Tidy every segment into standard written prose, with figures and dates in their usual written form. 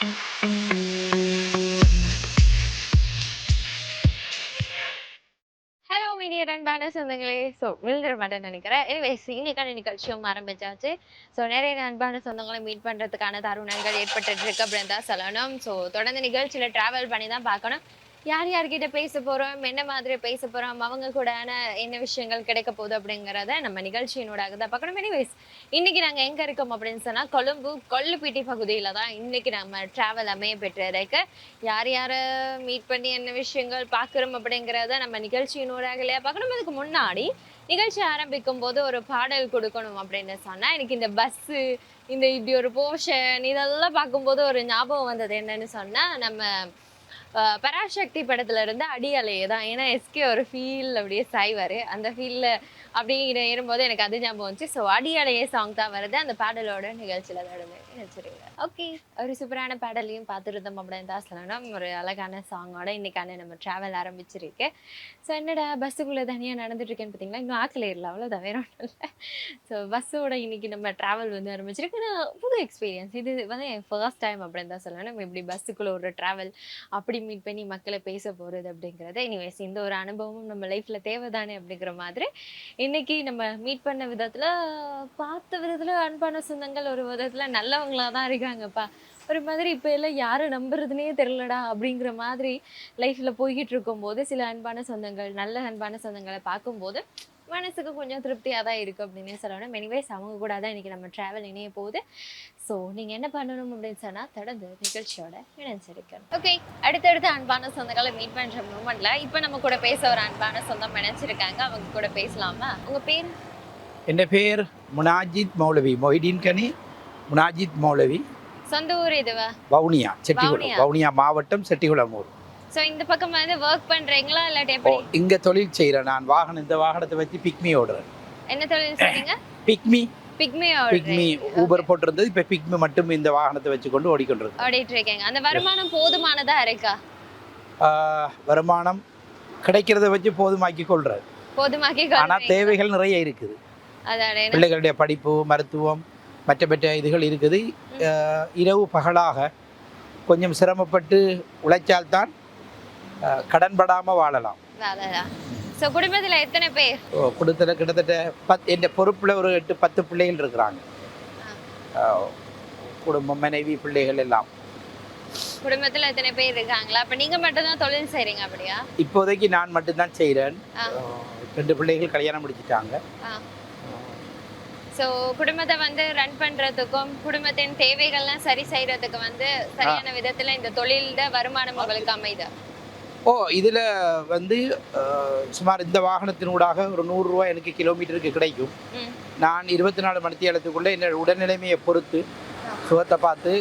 Hello media அன்பான சொந்தங்களே. விழுந்துட மாட்டேன்னு நினைக்கிறேன். எனிவேஸ் இன்னைக்கான நிகழ்ச்சியும் ஆரம்பிச்சாச்சு. நிறைய அன்பான சொந்தங்களை மீட் பண்றதுக்கான தருணங்கள் ஏற்பட்டுட்டு இருக்கு அப்படின்னு தான் சொல்லணும். தொடர்ந்து நிகழ்ச்சியில டிராவல் பண்ணி தான் பார்க்கணும். யார் யார்கிட்ட பேச போறோம், என்ன மாதிரி பேச போறோம், அவங்க கூடான என்ன விஷயங்கள் கிடைக்க போகுது அப்படிங்கிறத நம்ம நிகழ்ச்சியினூடாக தான் பார்க்கணும். எனிவேஸ் இன்னைக்கு நாங்க எங்க இருக்கோம் அப்படின்னு சொன்னா கொழும்பு கொள்ளுப்பிட்டி பகுதியில தான் இன்னைக்கு நம்ம டிராவல் அமைய பெற்றிருக்கு. யார் யாரை மீட் பண்ணி என்ன விஷயங்கள் பார்க்குறோம் அப்படிங்கிறத நம்ம நிகழ்ச்சியினூடாக இல்லையா பார்க்கணும். அதுக்கு முன்னாடி நிகழ்ச்சி ஆரம்பிக்கும் போது ஒரு பாடல் கொடுக்கணும் அப்படின்னு சொன்னா எனக்கு இந்த பஸ்ஸு இந்த இப்படி ஒரு போர்ஷன் இதெல்லாம் பார்க்கும்போது ஒரு ஞாபகம் வந்தது. என்னன்னு சொன்னா நம்ம பராசக்தி படத்துல இருந்து அடி அலையே தான். ஏன்னா எஸ்கே ஒரு ஃபீல் அப்படியே சாய்வாரு. அந்த ஃபீல்ல அப்படியே ஏறும்போது எனக்கு அது ஞாபகம் வந்துச்சு. அடி அலையே சாங் தான் வருது. அந்த பாடலோட நிகழ்ச்சியில தொடர்ந்து நினைச்சிருங்க. ஓகே, ஒரு சூப்பரான பாடலையும் பார்த்துருந்தோம் அப்படின்னு தான் சொல்லணும். ஒரு அழகான சாங்கோட இன்னைக்கான நம்ம டிராவல் ஆரம்பிச்சிருக்கு. என்னடா பஸ்ஸுக்குள்ள தனியாக நடந்துட்டு இருக்கேன்னு பார்த்தீங்களா, இன்னும் ஆக்கல ஏறல, அவ்வளோதான், வேற ஒன்றும் இல்லை. பஸ்ஸோட இன்னைக்கு நம்ம டிராவல் வந்து ஆரம்பிச்சிருக்கு. புது எக்ஸ்பீரியன்ஸ் இது வந்து என் ஃபர்ஸ்ட் டைம் அப்படின்னு தான் சொல்லணும். நம்ம இப்படி பஸ்ஸுக்குள்ள ஒரு டிராவல் அப்படி மீட் பண்ணி மக்களை பேச போகிறது அப்படிங்கிறது. எனிவேஸ் இந்த ஒரு அனுபவமும் நம்ம லைஃப்ல தேவைதானே அப்படிங்கிற மாதிரி இன்னைக்கு நம்ம மீட் பண்ண விதத்துல பார்த்த விதத்துல அன்பான சொந்தங்கள் ஒரு விதத்துல நல்லவங்களா தான் இருக்காங்கப்பா. ஒரு மாதிரி இப்ப எல்லாம் யாரும் நம்புறதுனே தெரியலடா அப்படிங்கிற மாதிரி லைஃப்ல போய்கிட்டு இருக்கும்போது சில அன்பான சொந்தங்கள், நல்ல அன்பான சொந்தங்களை பார்க்கும்போது மனசுக்கு கொஞ்சம் திருப்தியா தான் இருக்கு அப்படின்னே சொல்லணும். எனிவேஸ் அவங்க கூட தான் இன்னைக்கு நம்ம டிராவல் இணைய போகுது. நீங்க என்ன பண்ணணும் அப்படின்னு சொன்னா தொடர்ந்து நிகழ்ச்சியோட இணைஞ்சிருக்கணும். ஓகே, அடுத்தடுத்து அன்பான சொந்தங்களை மீட் பண்ற மூமெண்ட்ல இப்ப நம்ம கூட பேச ஒரு அன்பான சொந்தம் இணைஞ்சிருக்காங்க. அவங்க கூட பேசலாமா? உங்க பேர்? என் பேர் முனாஜித் மௌலவி, மொஹிதீன் கனி முனாஜித் மௌலவி. சொந்த ஊர் இதுவா? வவுனியா, செட்டிகுளம், வவுனியா மாவட்டம், செட்டிகுளம் ஊர். இந்த பக்கம் வந்து வர்க் பண்றீங்களா இல்லாட்டி எப்படி? இங்க தொழில் செய்யறேன் நான். இந்த வாகனத்தை வச்சு பிக்மி ஓடுறேன். என்ன தொழில் செய்றீங்க? பிக்மி பிக்மி ஊபர் போட்டிருந்தது. இப்ப பிக்மி மட்டும் இந்த வாகனத்தை வச்சுக்கொண்டு ஓடிட்டு இருக்கீங்க. அந்த வருமானம் போதுமானதா இருக்கா? வருமானம் கிடைக்கிறத வச்சு போதுமாக்கி கொள்றது. ஆனா தேவைகள் நிறைய இருக்குது. பிள்ளைகளுடைய படிப்பு, மருத்துவம், மற்ற இதுகள் இருக்குது. இரவு பகலாக கொஞ்சம் சிரமப்பட்டு உழைச்சால்தான் கடன்படாம வாழலாம். குடும்பத்துல எத்தனை பேர்? குடும்பத்துல கிட்டத்தட்ட என் பொறுப்புல ஒரு 8-10 பிள்ளைகள் இருக்கிறாங்க. குடும்பம், மனைவி, பிள்ளைகள் எல்லாம். குடும்பத்துல எத்தனை பேர் இருக்காங்களா? அப்ப நீங்க மட்டும் தான் தொழில் செய்றீங்க அப்படியா? இப்போதைக்கு நான் மட்டும் தான் செய்றேன். 2 பிள்ளைகள் கல்யாணம் முடிச்சிட்டாங்க. குடும்பத்தை வந்து ரன் பண்றதுக்கும் குடும்பத்தின் தேவைகள்லாம் சரி செய்யறதுக்கு வந்து சரியான விதத்துல இந்த தொழில வருமானம் உங்களுக்கு அமையுது. இதுல வந்து சுமார் இந்த வாகனத்தினூடாக ஒரு 100 ரூபாய் எனக்கு கிலோமீட்டருக்கு கிடைக்கும். நான் 24 மணித்தியாலத்துக்குள்ள என்னோட உடல்நிலைமையை பொறுத்து சுகத்தை பார்த்து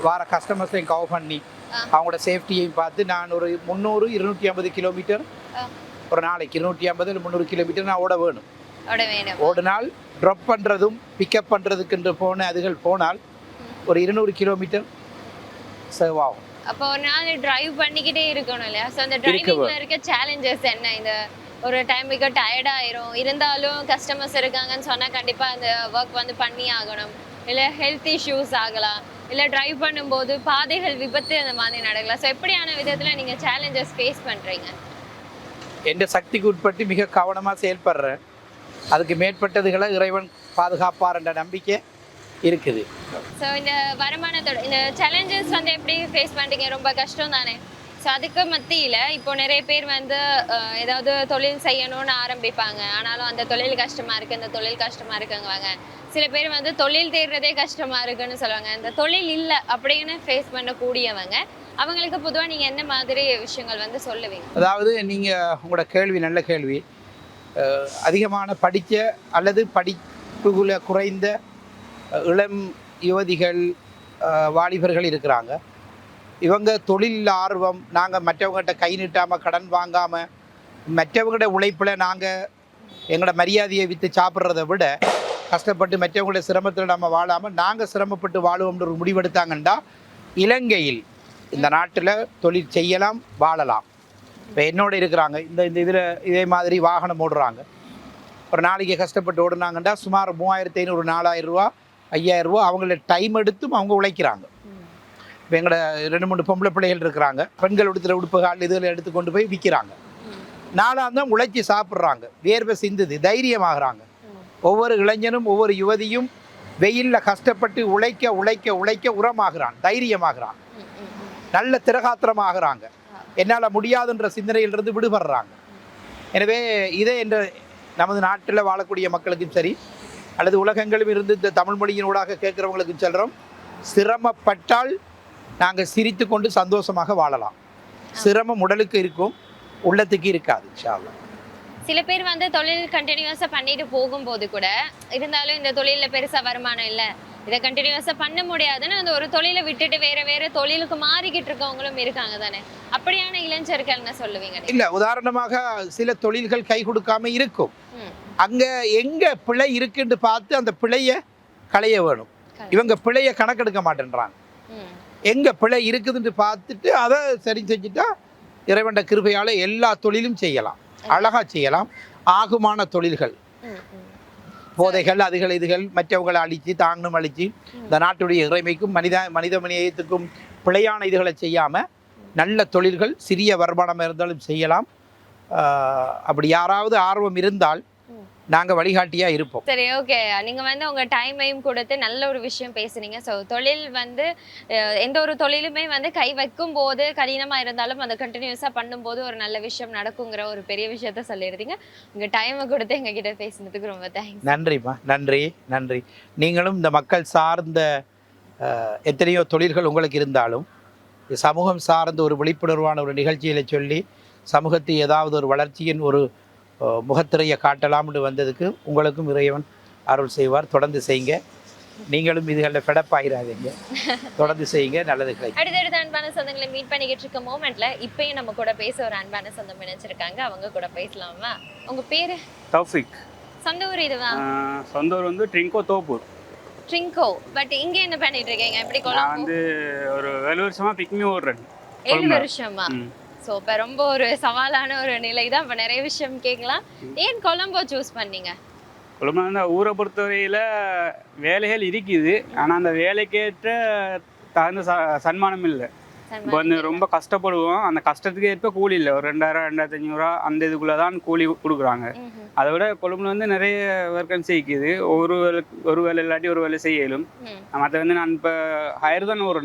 வார கஸ்டமர்ஸையும் கவர் பண்ணி அவங்களோட சேஃப்டியையும் பார்த்து நான் ஒரு 300-250 கிலோமீட்டர் ஒரு நாளைக்கு 250-300 கிலோமீட்டர் நான் ஓட வேணும். ஓடினால் ட்ராப் பண்ணுறதும் பிக்கப் பண்ணுறதுக்கு போன அதுகள் போனால் ஒரு 200 கிலோமீட்டர் சேவ் ஆகும். அப்போ ஒரு நாள் டிரைவ் பண்ணிக்கிட்டே இருக்கணும் இல்லையா? அந்த டிரைவிங்ல இருக்க சேலஞ்சஸ் என்ன? இந்த ஒரு டைமுக்கு டயர்ட் ஆயிரும், இருந்தாலும் கஸ்டமர்ஸ் இருக்காங்கன்னு சொன்னா கண்டிப்பா அந்த ஒர்க் வந்து பண்ணி ஆகணும். இல்லை ஹெல்த் இஷ்யூஸ் ஆகலாம், இல்லை டிரைவ் பண்ணும்போது பாதைகள் விபத்து அந்த மாதிரி நடக்கலாம். எப்படியான விதத்துல நீங்க சேலஞ்சஸ் ஃபேஸ் பண்றீங்க? எந்த சக்திக்கு உட்பட்டு மிக கவனமா செயல்படுறேன். அதுக்கு மேற்பட்டதுகளை இறைவன் பாதுகாப்பார் என்ற நம்பிக்கை இருக்குது. இந்த வருமானத்தோட இந்த சேலஞ்சஸ் வந்து எப்படி ஃபேஸ் பண்றீங்க? ரொம்ப கஷ்டம் தானே? அதுக்கு மத்தியில இப்போ நிறைய பேர் வந்து ஏதாவது தொழில் செய்யணும்னு ஆரம்பிப்பாங்க. ஆனாலும் அந்த தொழில் கஷ்டமா இருக்கு, இந்த தொழில் கஷ்டமா இருக்குங்குவாங்க. சில பேர் வந்து தொழில் தேடுறதே கஷ்டமா இருக்குன்னு சொல்லுவாங்க. இந்த தொழில் இல்லை அப்படின்னு ஃபேஸ் பண்ணக்கூடியவங்க, அவங்களுக்கு பொதுவா நீங்க என்ன மாதிரி விஷயங்கள் வந்து சொல்லுவீங்க? அதாவது நீங்க உங்களோட கேள்வி நல்ல கேள்வி. அதிகமான படித்த அல்லது படிப்புல குறைந்த இளம் யுவதிகள், வாலிபர்கள் இருக்கிறாங்க. இவங்க தொழில் ஆர்வம், நாங்கள் மற்றவங்ககிட்ட கை நீட்டாமல் கடன் வாங்காமல் மற்றவங்களோட உழைப்பில் நாங்கள் எங்களோட மரியாதையை விற்று சாப்பிட்றத விட கஷ்டப்பட்டு மற்றவங்களோட சிரமத்தில் நம்ம வாழாமல் நாங்கள் சிரமப்பட்டு வாழுவோம்ன்ற ஒரு முடிவெடுத்தாங்கன்னா இலங்கையில் இந்த நாட்டில் தொழில் செய்யலாம், வாழலாம். இப்போ என்னோட இருக்கிறாங்க இந்த இதில் இதே மாதிரி வாகனம் ஓடுறாங்க. ஒரு நாளைக்கு கஷ்டப்பட்டு ஓடுனாங்கன்னா சுமார் 3500 4000 ரூபா 5000 ரூபா அவங்கள டைம் எடுத்தும் அவங்க உழைக்கிறாங்க. இப்போ எங்களோட 2-3 பொம்பளை பிள்ளைகள் இருக்கிறாங்க. பெண்கள் உடுத்துகிற உடுப்புகள் இதில் எடுத்து கொண்டு போய் விற்கிறாங்க. நாளாந்தம் உழைச்சி சாப்பிட்றாங்க, வேர்வை சிந்துது, தைரியமாகறாங்க. ஒவ்வொரு இளைஞனும் ஒவ்வொரு யுவதியும் வெயிலில் கஷ்டப்பட்டு உழைக்க உழைக்க உழைக்க உரமாகிறான், தைரியமாகறான், நல்ல திரகாத்திரமாகறாங்க. என்னால் முடியாதுன்ற சிந்தனையிலிருந்து விடுபடுறாங்க. எனவே இதை என்ற நமது நாட்டில் வாழக்கூடிய மக்களுக்கும் சரி அல்லது உலகங்களும் இருந்து இந்த தமிழ் மொழியினூடாக கேட்குறவங்களுக்கும் சொல்கிறோம், சிரமப்பட்டால் நாங்கள் சிரித்து கொண்டு சந்தோஷமாக வாழலாம். சிரமம் உடலுக்கு இருக்கும், உள்ளத்துக்கு இருக்காது. இன்ஷா அல்லாஹ். சில பேர் வந்து தொழில் கண்டினியூஸாக பண்ணிட்டு போகும்போது கூட இருந்தாலும் இந்த தொழிலில் பெருசாக வருமானம் இல்லை, இதை கண்டினியூஸாக பண்ண முடியாதுன்னு அந்த ஒரு தொழிலை விட்டுட்டு வேற வேற தொழிலுக்கு மாறிக்கிட்டு இருக்கவங்களும் இருக்காங்க தானே. அப்படியான இளைஞர்கள் என்ன சொல்லுவீங்க? இல்லை, உதாரணமாக சில தொழில்கள் கை கொடுக்காம இருக்கும். அங்கே எங்கே பிழை இருக்குன்னு பார்த்து அந்த பிழையை களைய வேணும். இவங்க பிழையை கணக்கெடுக்க மாட்டேன்றாங்க. எங்கே பிழை இருக்குதுன்னு பார்த்துட்டு அதை சரி செஞ்சுட்டா இறைவன் கிருபையால் எல்லா தொழிலும் செய்யலாம், அழகாக செய்யலாம். ஆகுமான தொழில்கள், போதைகள், அதுகள் இதுகள் மற்றவங்களை அழித்து தாங்கணும் அழித்து இந்த நாட்டுடைய இறைமைக்கும் மனித மனிதத்துக்கும் பிழையான இதுகளை செய்யாமல் நல்ல தொழில்கள் சிறிய வருமானம் இருந்தாலும் செய்யலாம். அப்படி யாராவது ஆர்வம் இருந்தால் நாங்கள் வழிகாட்டியாக இருப்போம். சரி, ஓகே. நீங்கள் வந்து உங்கள் டைமையும் கொடுத்து நல்ல ஒரு விஷயம் பேசுனீங்க. ஸோ தொழில் வந்து எந்த ஒரு தொழிலுமே வந்து கை வைக்கும் போது கடினமாக இருந்தாலும் அதை கண்டினியூஸாக பண்ணும்போது ஒரு நல்ல விஷயம் நடக்குங்கிற ஒரு பெரிய விஷயத்த சொல்லியிருந்தீங்க. உங்கள் டைமை கொடுத்து எங்ககிட்ட பேசுனதுக்கு ரொம்ப தேங்க்ஸ். நன்றிம்மா, நன்றி நன்றி. நீங்களும் இந்த மக்கள் சார்ந்த எத்தனையோ தொழில்கள் உங்களுக்கு இருந்தாலும் சமூகம் சார்ந்த ஒரு விழிப்புணர்வான ஒரு நிகழ்ச்சிகளை சொல்லி சமூகத்தை ஏதாவது ஒரு வளர்ச்சியின் ஒரு முகத்திரையை காட்டலாம்னு வந்ததுக்கு உங்களுக்கும் இறைவன் அருள் செய்வார். தொடர்ந்து செய்யுங்க. நீங்களும் இதுகளில் ஃபெடப்பாயிராதீங்க, தொடர்ந்து செய்யுங்க, நல்லது கிடைக்கும். அடுத்தடுத்த அன்பான சொந்தங்களை மீட் பண்ணிக்கிட்டு இருக்க மோமெண்ட்ல இப்பயும் நம்ம கூட பேச ஒரு அன்பான சொந்தம் நினைச்சிருக்காங்க. அவங்க கூட பேசலாமா? உங்க பேரு? தௌஃபிக். சொந்த ஊர் இதுவா? சொந்த ஊர் வந்து ட்ரிங்கோ தோப்பூர். ட்ரிங்கோ. பட் இங்க என்ன பண்ணிட்டு இருக்கீங்க? எப்படி நான் வந்து ஒரு 7 வருஷமா பிக்மி ஓடுறேன். 7 வருஷமா? ஸோ இப்போ ரொம்ப ஒரு சவாலான ஒரு நிலை தான். இப்போ நிறைய விஷயம் கேட்கலாம். ஏன் கொலம்போ சூஸ் பண்ணீங்க? கொலம்போ வந்து ஊரை பொறுத்தவரையில் வேலைகள் இருக்குது, ஆனால் அந்த வேலைக்கேற்ற தகுந்த சன்மானம் இல்லை. இப்போ வந்து ரொம்ப கஷ்டப்படுவோம், அந்த கஷ்டத்துக்கு ஏற்ப கூலி இல்லை. ஒரு 2000-2500 அந்த இதுக்குள்ளே தான் கூலி கொடுக்குறாங்க. அதை விட கொழும்புல வந்து நிறைய வேக்கன்சி இருக்குது. ஒரு வேலை இல்லாட்டி ஒரு வேலை செய்யலும். மற்ற வந்து நான் இப்போ ஹையர் தான் ஒரு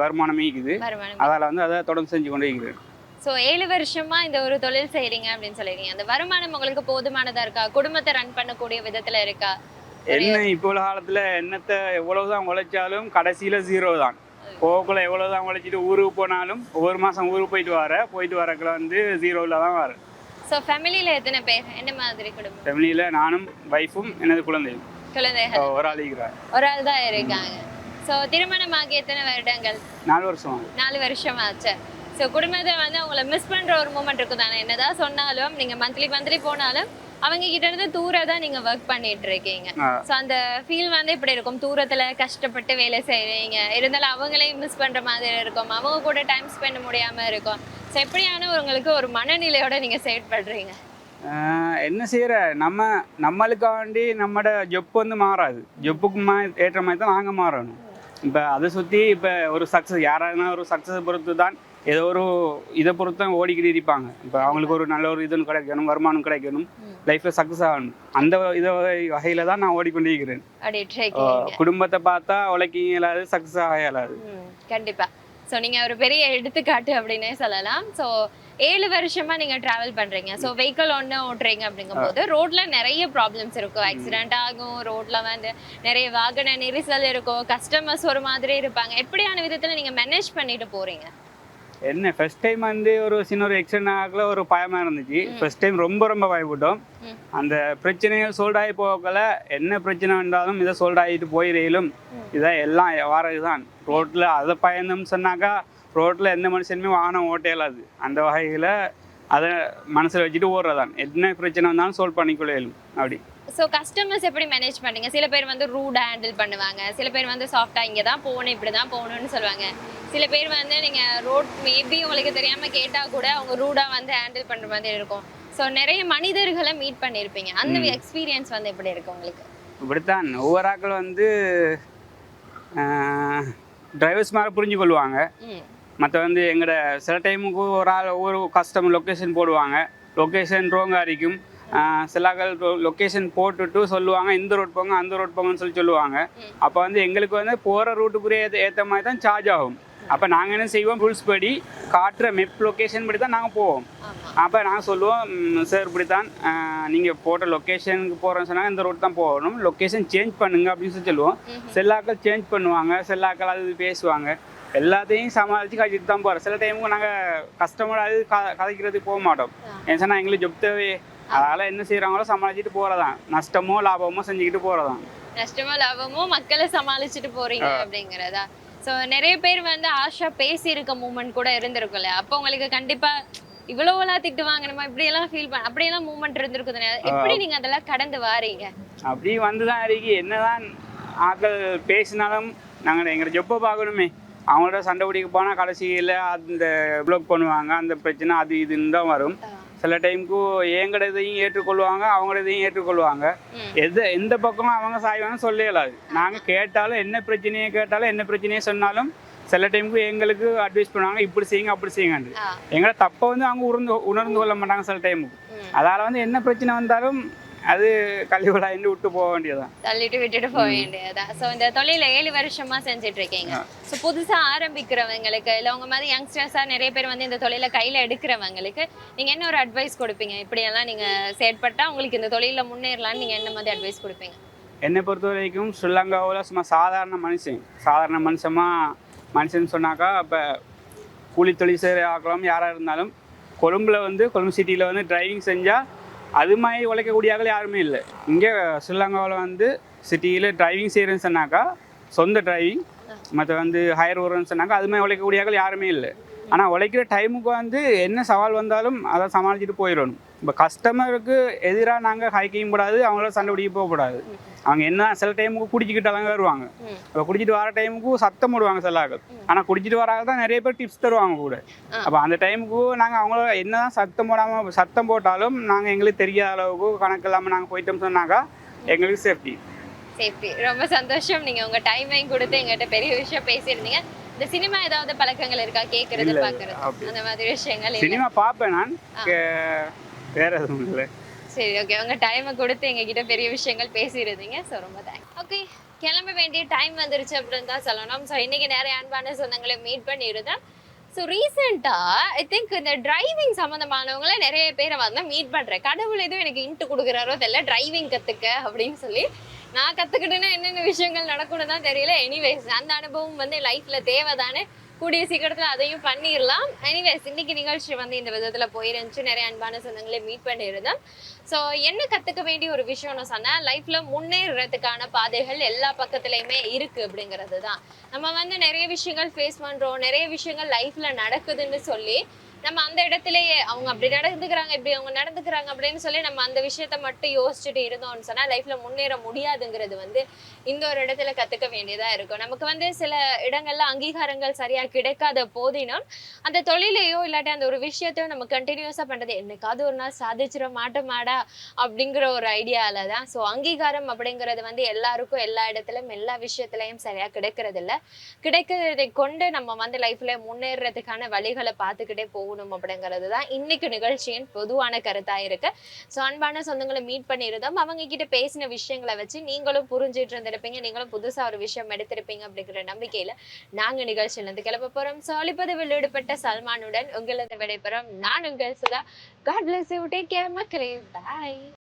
வருமானம் ஈக்குது. அதால் வந்து அதை தொடர்ந்து செஞ்சு கொண்டே இருக்கிறேன். ஸோ 7 வருஷமா இந்த ஒரு தொழில் செய்றீங்க அப்படின்னு சொல்லிடுறீங்க. அந்த வருமானம் உங்களுக்கு போதுமானதா இருக்கா? குடும்பத்தை ரன் பண்ணக்கூடிய விதத்துல இருக்கா? என்ன இப்போ உள்ள காலத்துல என்னத்தை எவ்வளவுதான் உழைச்சாலும் கடைசியில 0 தான். போக்குள்ள எவ்வளவுதான் உழைச்சிட்டு ஊருக்கு போனாலும் ஒவ்வொரு மாசம் ஊருக்கு போயிட்டு வரக்குள்ள வந்து 0ல தான் வர. ஸோ ஃபேமிலியில எத்தனை பேர்? என்ன மாதிரி குடும்பம்? ஃபேமிலியில நானும் வைஃபும் எனது குழந்தைகள் ஒரு ஆள் இருக்கிறார். ஒரு ஆள் தான் இருக்காங்க. ஸோ திருமணமாகி எத்தனை வருடங்கள்? 4 வருஷம். 4 வருஷம் ஆச்சு. ஸோ குடும்பத்தில் வந்து அவங்கள மிஸ் பண்ணுற ஒரு மூமெண்ட் இருக்கும் தானே. என்னதான் சொன்னாலும் நீங்கள் மந்த்லி போனாலும் அவங்க கிட்ட இருந்து தூரம் தான் நீங்கள் ஒர்க் பண்ணிட்டு இருக்கீங்க. ஸோ அந்த ஃபீல் வந்து இப்படி இருக்கும், தூரத்தில் கஷ்டப்பட்டு வேலை செய்கிறீங்க, இருந்தாலும் அவங்களையும் மிஸ் பண்ணுற மாதிரி இருக்கும், அவங்க கூட டைம் ஸ்பெண்ட் முடியாமல் இருக்கும். ஸோ எப்படியான உங்களுக்கு ஒரு மனநிலையோட நீங்கள் செயல்படுறீங்க? என்ன செய்கிற நம்மளுக்காண்டி நம்மளோட ஜொப் வந்து மாறாது. ஜொப்புக்கு ஏற்ற மாதிரி தான் நாங்கள் மாறணும். இப்போ அதை சுற்றி இப்போ ஒரு சக்ஸஸ் யாராவது ஒரு சக்ஸஸை பொறுத்து தான் ஏதோ ஒரு இதை பொறுத்து தான் ஓடிக்கிட்டு இருப்பாங்க. இப்போ அவங்களுக்கு ஒரு நல்ல ஒரு இதுன்னு கிடைக்கணும், வருமானம் கிடைக்கணும், லைஃப்பில் சக்ஸஸ் ஆகணும். அந்த இதை வகையில் தான் நான் ஓடிக்கொண்டிருக்கிறேன். குடும்பத்தை பார்த்தா உழைக்க இயலாது, சக்ஸஸ் ஆக இயலாது. கண்டிப்பாக. ஸோ நீங்கள் ஒரு பெரிய எடுத்துக்காட்டு அப்படின்னே சொல்லலாம். ஸோ 7 வருஷமா நீங்கள் ட்ராவல் பண்ணுறீங்க. ஸோ வெஹிக்கிள் ஒன்று ஓட்டுறீங்க அப்படிங்கும்போது ரோட்டில் நிறைய ப்ராப்ளம்ஸ் இருக்கும், ஆக்சிடென்ட் ஆகும், ரோட்டில் வந்து நிறைய வாகன நெரிசல் இருக்கும், கஸ்டமர்ஸ் ஒரு மாதிரி இருப்பாங்க. எப்படியான விதத்தில் நீங்கள் மேனேஜ் பண்ணிட்டு போகிறீங்க? என்ன ஃபர்ஸ்ட் டைம் வந்து ஒரு சின்ன ஒரு ஆக்சிடென்ட் ஆகல, ஒரு பயமாக இருந்துச்சு. ஃபர்ஸ்ட் டைம் ரொம்ப பயப்பட்டோம். அந்த பிரச்சனைகள் சோல்ட் ஆகி போகல, என்ன பிரச்சனை வந்தாலும் இதை சோல்ட் ஆகிட்டு போயிடும், இதான் எல்லாம் வாரதுதான். ரோட்டில் அதை பயந்தோம்னு சொன்னாக்கா ரோட்டில் எந்த மனுஷனுமே வாகனம் ஓட்ட இயலாது. அந்த வகையில் அதை மனசில் வச்சுட்டு ஓடுறதான், என்ன பிரச்சனை வந்தாலும் சால்வ் பண்ணிக்கொள்ளும் அப்படி. ஸோ கஸ்டமர்ஸ் எப்படி மேனேஜ் பண்ணீங்க? சில பேர் வந்து ரூடாக ஹேண்டில் பண்ணுவாங்க, சில பேர் வந்து சாஃப்டாக இங்கே தான் போகணும் இப்படி தான் போகணும்னு சொல்லுவாங்க. சில பேர் வந்து நீங்கள் ரோட் மேபி உங்களுக்கு தெரியாமல் கேட்டால் கூட அவங்க ரூடாக வந்து ஹேண்டில் பண்ணுற மாதிரி இருக்கும். ஸோ நிறைய மனிதர்களை மீட் பண்ணியிருப்பீங்க, அந்த எக்ஸ்பீரியன்ஸ் வந்து எப்படி இருக்கு உங்களுக்கு? இப்படித்தான் ஒவ்வொரு ஆக்கள் வந்து டிரைவர்ஸ் மாதிரி புரிஞ்சு கொள்வாங்க. ம். மற்ற வந்து எங்களோட சில டைமுக்கு ஒரு ஆள் ஒவ்வொரு கஸ்டமர் லொக்கேஷன் போடுவாங்க, லொக்கேஷன் ரோங்காக இருக்கும். சில ஆட்கள் லொக்கேஷன் போட்டுட்டு சொல்லுவாங்க இந்த ரோட் போங்க அந்த ரோட் போங்கன்னு சொல்லுவாங்க. அப்போ வந்து எங்களுக்கு வந்து போகிற ரூட்டுக்குரிய ஏற்ற மாதிரி தான் சார்ஜ் ஆகும். அப்போ நாங்கள் என்ன செய்வோம், ரூல்ஸ் படி காட்டுற மெப் லொக்கேஷன் படி தான் நாங்கள் போவோம். அப்போ நாங்கள் சொல்லுவோம், சார் இப்படி தான் நீங்கள் போட்ட லொக்கேஷனுக்கு போகிறோன்னு சொன்னாங்க இந்த ரோட் தான் போகணும், லொக்கேஷன் சேஞ்ச் பண்ணுங்க அப்படின்னு சொல்லுவோம். செல்லாக்கள் சேஞ்ச் பண்ணுவாங்க, செல்லாக்கள் அது பேசுவாங்க. எல்லாத்தையும் சமாளித்து கழிச்சிட்டு தான் போகிறோம். சில டைமுக்கு நாங்கள் கஸ்டமர் அது கதைக்கிறதுக்கு போக மாட்டோம். ஏன்னு சொன்னால் எங்களுக்கு ஜொப் தேவை. அதனால் என்ன செய்கிறாங்களோ சமாளிச்சுட்டு போகிறதான், நஷ்டமோ லாபமோ செஞ்சுக்கிட்டு போகிறதான். நஷ்டமோ லாபமோ மக்களை சமாளிச்சுட்டு போறீங்க அப்படிங்கிறதா. ஸோ நிறைய பேர் வந்து ஆஷா பேசி இருக்க மூமெண்ட் கூட இருந்திருக்கும்ல, அப்போ உங்களுக்கு கண்டிப்பா இவ்வளவுலாம் திட்டு வாங்கணுமா இப்படியெல்லாம் ஃபீல் பண்ண அப்படியெல்லாம் மூமெண்ட் இருந்திருக்குது. எப்படி நீங்க அதெல்லாம் கடந்து வாரீங்க? அப்படி வந்துதான் இருக்கு. என்னதான் ஆட்கள் பேசினாலும் நாங்கள் எங்களை ஜொப்பை பார்க்கணுமே. அவங்களோட சண்டை பிடிக்க போனால் கடைசியில் அந்த ப்ளாக் பண்ணுவாங்க, அந்த பிரச்சனை அது இதுன்னு தான் வரும். சில டைமுக்கு எங்களதையும் ஏற்றுக்கொள்வாங்க, அவங்களதையும் ஏற்றுக்கொள்வாங்க. எந்த பக்கமும் அவங்க சாய்வாங்க சொல்ல இயலாது. நாங்கள் கேட்டாலும் என்ன பிரச்சனையை கேட்டாலும் என்ன பிரச்சனையை சொன்னாலும் சில டைமுக்கு எங்களுக்கு அட்வைஸ் பண்ணுவாங்க, இப்படி செய்யுங்க அப்படி செய்யுங்க. எங்களை தப்பை வந்து அவங்க உணர்ந்து கொள்ள மாட்டாங்க சில டைமுக்கு. அதால் வந்து என்ன பிரச்சனை வந்தாலும் அது கழிவுலாயின்னு விட்டு போக வேண்டியதான், தள்ளிட்டு விட்டுட்டு போக வேண்டியதான். ஸோ இந்த தொழில 7 வருஷமா செஞ்சுட்டு இருக்கீங்க. ஸோ புதுசா ஆரம்பிக்கிறவங்களுக்கு இல்லை உங்க மாதிரி யங்ஸ்டர்ஸா நிறைய பேர் வந்து இந்த தொழில கையில எடுக்கிறவங்களுக்கு நீங்க என்ன ஒரு அட்வைஸ் கொடுப்பீங்க? இப்படியெல்லாம் நீங்க செயற்பட்டா உங்களுக்கு இந்த தொழில முன்னேறலாம்னு நீங்க என்ன மாதிரி அட்வைஸ் கொடுப்பீங்க? என்னை பொறுத்த வரைக்கும் ஸ்ரீலங்காவில் சும்மா சாதாரண மனுஷன் சொன்னாக்கா, இப்போ கூலி தொழில் செய்கிற ஆக்கலாம் யாராக இருந்தாலும் கொழும்பு சிட்டியில் வந்து டிரைவிங் செஞ்சால் அது மாதிரி உழைக்கக்கூடிய ஆட்கள் யாருமே இல்லை. இங்கே ஸ்ரீலங்காவில் வந்து சிட்டியில் டிரைவிங் செய்கிறேன்னு சொன்னாக்கா சொந்த டிரைவிங், மற்ற வந்து ஹையர் ஓடுறேன்னு சொன்னாக்கா அது மாதிரி உழைக்கக்கூடிய ஆட்கள் யாருமே இல்லை. ஆனால் உழைக்கிற டைமுக்கு வந்து என்ன சவால் வந்தாலும் அதை சமாளிச்சுட்டு போயிடணும். இப்போ கஸ்டமருக்கு எதிராக நாங்கள் ஹைக்கையும் கூடாது, அவங்கள சண்டை பிடிக்க போகக்கூடாது. அவங்க என்ன சில டைமுக்கு குடிச்சிக்கிட்டு தான் வருவாங்க. இப்போ குடிச்சிட்டு வர டைமுக்கு சத்தம் போடுவாங்க சில ஆட்கள். ஆனால் குடிச்சிட்டு வராங்க தான் நிறைய பேர் டிப்ஸ் தருவாங்க கூட. அப்போ அந்த டைமுக்கு நாங்கள் அவங்கள என்ன தான் சத்தம் போட்டாலும் நாங்கள் எங்களுக்கு தெரியாத அளவுக்கு கணக்கு இல்லாமல் நாங்கள் போயிட்டோம் சொன்னாக்கா எங்களுக்கு சேஃப்டி. ரொம்ப சந்தோஷம். நீங்கள் உங்கள் டைமையும் கொடுத்து எங்கள்கிட்ட பெரிய விஷயம் பேசியிருந்தீங்க. இந்த சினிமா ஏதாவது பழக்கங்கள் இருக்கா? கேட்கறது பார்க்கறது அந்த மாதிரி விஷயங்கள்? சினிமா பார்ப்பேன் நான், வேற எதுவும் இல்லை. சரி, ஓகே. உங்கள் டைமை கொடுத்து எங்ககிட்ட பெரிய விஷயங்கள் பேசியிருந்தீங்க. ஸோ ரொம்ப தேங்க்ஸ். ஓகே, கிளம்ப வேண்டிய டைம் வந்துருச்சு அப்படின்னு தான் சொல்லணும். ஸோ இன்னைக்கு நிறைய அன்பான சொந்தங்களை மீட் பண்ணியிருந்தேன். ஸோ ரீசெண்டாக ஐ திங்க் இந்த டிரைவிங் சம்மந்தமானவங்கள நிறைய பேரை வந்து மீட் பண்ணுறேன். கடவுள் எதுவும் எனக்கு இன்ட்டு கொடுக்குறாரோ தெரியல, டிரைவிங் கற்றுக்க அப்படின்னு சொல்லி. நான் கற்றுக்கிட்டேன்னா என்னென்ன விஷயங்கள் நடக்கும்னு தான் தெரியல. எனிவேஸ் அந்த அனுபவம் வந்து லைஃப்பில் தேவை தானே, கூடிய சீக்கிரத்தில் அதையும் பண்ணிடலாம். எனிவேஸ் இன்னைக்கு நிகழ்ச்சி வந்து இந்த விதத்தில் போயிருந்துச்சு. நிறைய அன்பான சொந்தங்களை மீட் பண்ணியிருந்தேன். ஸோ என்ன கற்றுக்க வேண்டிய ஒரு விஷயம்னு சொன்னால், லைஃப்பில் முன்னேறதுக்கான பாதைகள் எல்லா பக்கத்துலையுமே இருக்குது அப்படிங்கிறது தான். நம்ம வந்து நிறைய விஷயங்கள் ஃபேஸ் பண்ணுறோம், நிறைய விஷயங்கள் லைஃப்பில் நடக்குதுன்னு சொல்லி நம்ம அந்த இடத்துலயே அவங்க அப்படி நடந்துக்கிறாங்க இப்படி அவங்க நடந்துக்கிறாங்க அப்படின்னு சொல்லி நம்ம அந்த விஷயத்த மட்டும் யோசிச்சுட்டு இருந்தோம்னு சொன்னா லைஃப்ல முன்னேற முடியாதுங்கிறது வந்து இந்த ஒரு இடத்துல கத்துக்க வேண்டியதா இருக்கும். நமக்கு வந்து சில இடங்கள்ல அங்கீகாரங்கள் சரியா கிடைக்காத போதினும் அந்த தொழிலையோ இல்லாட்டி அந்த ஒரு விஷயத்தையோ நம்ம கண்டினியூஸா பண்றது என்னைக்காவது ஒரு நாள் சாதிச்சிட மாட்டோமாடா அப்படிங்கிற ஒரு ஐடியால தான். ஸோ அங்கீகாரம் அப்படிங்கிறது வந்து எல்லாருக்கும் எல்லா இடத்துலயும் எல்லா விஷயத்திலையும் சரியா கிடைக்கிறது இல்லை. கிடைக்கிறதை கொண்டு நம்ம வந்து லைஃப்ல முன்னேறதுக்கான வழிகளை பார்த்துக்கிட்டே போகணும் அப்படிங்கிறது தான் இன்னைக்கு நிகழ்ச்சியின் பொதுவான கருத்தா இருக்கு. ஸோ அன்பான சொந்தங்களை மீட் பண்ணியிருந்தோம். அவங்க கிட்ட பேசின விஷயங்களை வச்சு நீங்களும் புரிஞ்சிட்டு இருந்திருப்பீங்க, நீங்களும் புதுசா ஒரு விஷயம் எடுத்திருப்பீங்க அப்படிங்கிற நம்பிக்கையில நாங்க நிகழ்ச்சியில இருந்து கிளம்ப போறோம். ஸோ ஒளிப்பதிவில் ஈடுபட்ட சல்மானுடன் உங்களது விடைபெறும் நான் உங்கள் Sudha. God bless you. Take care மக்களே. Bye.